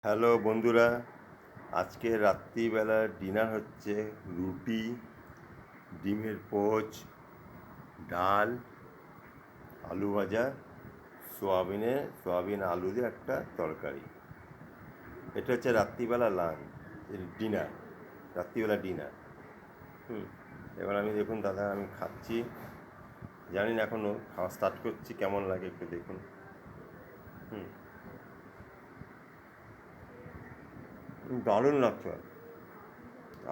Hello বন্ধুরা, আজকে রাত্রিবেলার dinner হচ্ছে রুটি, ডিমের পোচ, ডাল, আলু ভাজা, সোয়াবিন আলু দিয়ে একটা তরকারি। এটা হচ্ছে রাত্রিবেলা ডিনার, রাত্রিবেলা ডিনার। এবার আমি দেখুন দাদা, আমি খাচ্ছি, জানি না এখনও খাওয়া স্টার্ট করছি, কেমন লাগে একটু দেখুন। দারুণ লাগছে।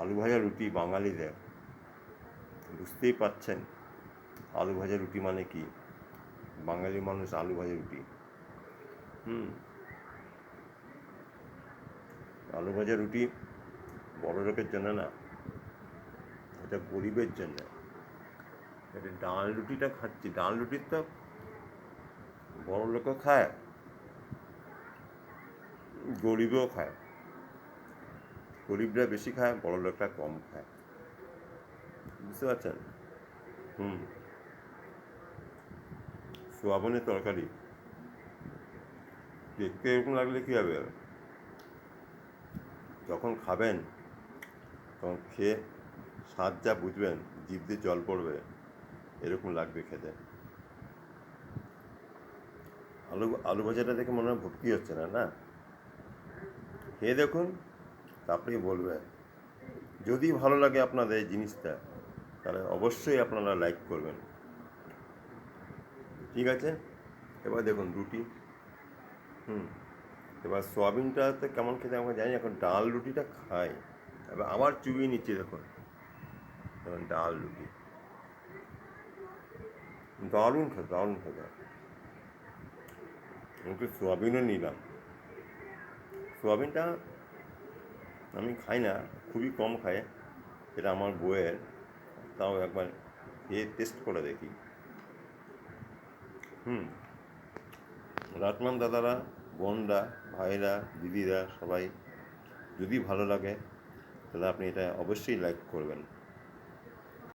আলু ভাজা রুটি বাঙালিদের, বুঝতেই পারছেন আলু ভাজা রুটি মানে কি। বাঙালি মানুষ আলু ভাজা রুটি। হুম আলু ভাজা রুটি বড় লোকের জন্য না, এটা গরিবের জন্য। এটা ডাল রুটিটা খাচ্ছি, ডাল রুটির তো বড় লোকও খায়, গরিবও খায়। গরিবরা বেশি খায়, বড় লোকরা কম খায়, বুঝতে পারছেন। হুম সোয়াবিনের তরকারি দেখতে এরকম লাগলে কী হবে, যখন খাবেন তখন খেয়ে স্বাদ যা বুঝবেন, জিভ দিয়ে জল পড়বে, এরকম লাগবে খেতে। আলু ভাজাটা দেখে মনে হয় ভক্তি হচ্ছে না, না? খেয়ে দেখুন, তারপরেই বলবেন। যদি ভালো লাগে আপনাদের এই জিনিসটা, তাহলে অবশ্যই আপনারা লাইক করবেন, ঠিক আছে? এবার দেখুন রুটি। এবার সোয়াবিনটাতে কেমন খেতে আমরা জানি, এখন ডাল রুটিটা খাই। এবার আবার চুবিয়ে নিচ্ছি, দেখুন এখন ডাল রুটি, দারুণ খেতে, দারুণ খেতে। একটু সোয়াবিনও নিলাম। সোয়াবিনটা আমি খাই না, খুবই কম খাই, এটা আমার বউয়ের, তাও একবার খেয়ে টেস্ট করে দেখি। রাখলাম দাদারা, বোনরা, ভাইরা, দিদিরা, সবাই, যদি ভালো লাগে তাহলে আপনি এটা অবশ্যই লাইক করবেন।